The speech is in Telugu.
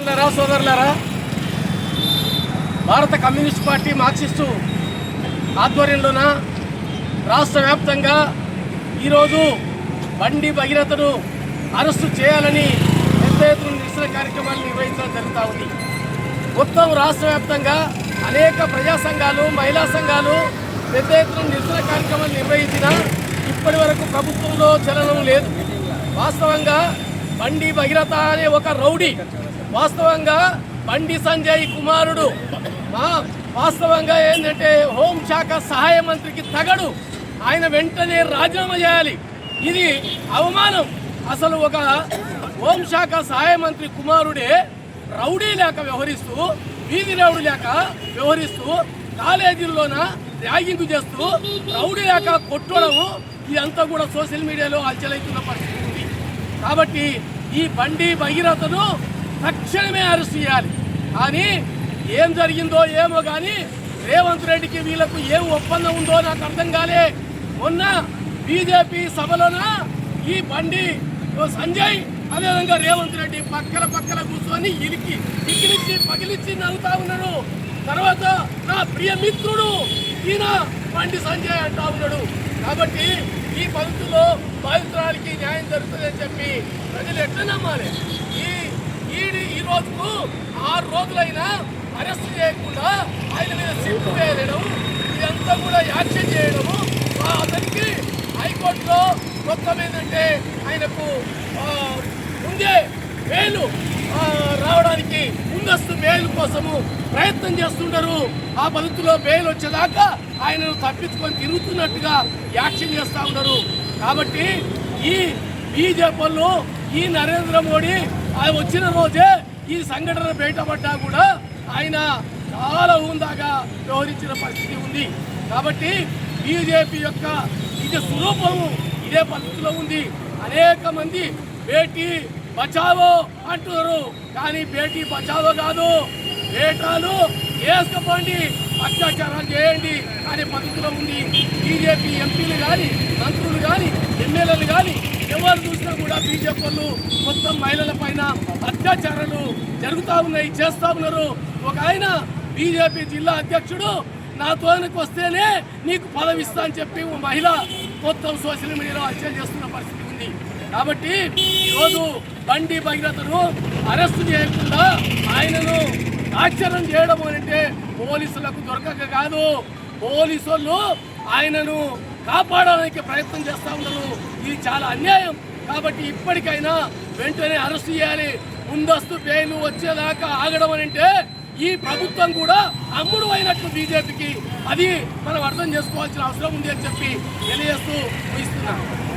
మిత్రులారా, సోదరులారా, భారత కమ్యూనిస్ట్ పార్టీ మార్క్సిస్టు ఆధ్వర్యంలోన రాష్ట్ర వ్యాప్తంగా ఈరోజు బండి భగీరథను అరెస్టు చేయాలని పెద్ద ఎత్తున నిరసన కార్యక్రమాలు నిర్వహించడం జరుగుతూ ఉంది. మొత్తం రాష్ట్ర వ్యాప్తంగా అనేక ప్రజా సంఘాలు, మహిళా సంఘాలు పెద్ద ఎత్తున నిరసన కార్యక్రమాలు నిర్వహించినా ఇప్పటి వరకు ప్రభుత్వంలో చలనం లేదు. వాస్తవంగా బండి భగీరథ అనే ఒక రౌడీ, వాస్తవంగా బండి సంజయ్ కుమారుడు, వాస్తవంగా ఏంటంటే హోంశాఖ సహాయ మంత్రికి తగడు. ఆయన వెంటనే రాజీనామా చేయాలి. ఇది అవమానం. అసలు ఒక హోంశాఖ సహాయ మంత్రి కుమారుడే రౌడీ లేక వ్యవహరిస్తూ, వీధి రౌడీ లేక వ్యవహరిస్తూ, కాలేజీల్లోన ర్యాగింగ్ చేస్తూ రౌడీ లేక కొట్టడము, ఇదంతా కూడా సోషల్ మీడియాలో హల్చలవుతున్న పరిస్థితి ఉంది. కాబట్టి ఈ బండి భగీరథను తక్షణమే అరెస్ట్ చేయాలి. కానీ ఏం జరిగిందో ఏమో కానీ రేవంత్ రెడ్డికి వీళ్ళకు ఏం ఒప్పందం ఉందో నాకు అర్థం కాలే. మొన్న బీజేపీ సభలోన ఈ బండి సంజయ్ అదేవిధంగా రేవంత్ రెడ్డి పక్కల కూర్చొని ఇకిలిచ్చి పగిలిచ్చి నవ్వుతా ఉన్నాడు. తర్వాత నా ప్రియ మిత్రుడు ఈయన బండి సంజయ్ అంటా ఉన్నాడు. కాబట్టి ఈ పద్ధతిలో బాధితురాలికి న్యాయం జరుగుతుందని చెప్పి ప్రజలు ఎట్లా నమ్మాలి? ఈ రోజుకు 6 రోజులైనా అరెస్ట్ చేయకుండా ఆయన మీద సిట్టు వేయడం, ఇదంతా కూడా యాక్షన్ చేయడము, అతనికి హైకోర్టులో మొత్తం ఏంటంటే ఆయనకు ముందే బెయిల్ రావడానికి ముందస్తు బెయిల్ కోసము ప్రయత్నం చేస్తుంటారు. ఆ పద్ధతిలో బెయిల్ వచ్చేదాకా ఆయనను తప్పించుకొని తిరుగుతున్నట్టుగా యాక్షన్ చేస్తూ ఉన్నారు. కాబట్టి ఈ బీజేపీలో ఈ నరేంద్ర మోడీ వచ్చిన రోజే ఈ సంఘటన బయటపడ్డా కూడా ఆయన చాలా హుందాగా వ్యవహరించిన పరిస్థితి ఉంది. కాబట్టి బీజేపీ యొక్క నిజ స్వరూపము ఇదే పద్ధతిలో ఉంది. అనేక మంది బేటీ బచావో అంటున్నారు, కానీ బేటీ బచావో కాదు, బేటాలు వేసుకోండి, అత్యాచారాలు చేయండి అనే పద్ధతిలో ఉంది. బీజేపీ ఎంపీలు కానీ, మంత్రులు కానీ, ఎమ్మెల్యేలు కానీ ఎవరు చూసినా కూడా బీజేపీ వాళ్ళు మొత్తం మహిళల పైన అత్యాచారాలు జరుగుతూ ఉన్నాయి, చేస్తూ ఉన్నారు. ఒక ఆయన బీజేపీ జిల్లా అధ్యక్షుడు నాతోనికి వస్తేనే నీకు పదవి ఇస్తా అని చెప్పి మహిళ మొత్తం సోషల్ మీడియాలో హత్య చేస్తున్న పరిస్థితి ఉంది. కాబట్టి ఈరోజు బండి భగీరథను అరెస్టు చేయకుండా ఆయనను ఆచరణ చేయడం అంటే పోలీసులకు దొరకక కాదు, పోలీసు వాళ్ళు ఆయనను కాపాడడానికి ప్రయత్నం చేస్తూ ఉన్నారు. ఇది చాలా అన్యాయం. కాబట్టి ఇప్పటికైనా వెంటనే అరెస్ట్ చేయాలి. ముందస్తు బెయిల్ వచ్చేదాకా ఆగడం అంటే ఈ ప్రభుత్వం కూడా అమ్ముడు అయినట్లు బీజేపీకి, అది మనం అర్థం చేసుకోవాల్సిన అవసరం ఉంది అని చెప్పి తెలియజేస్తూ ముగిస్తున్నాం.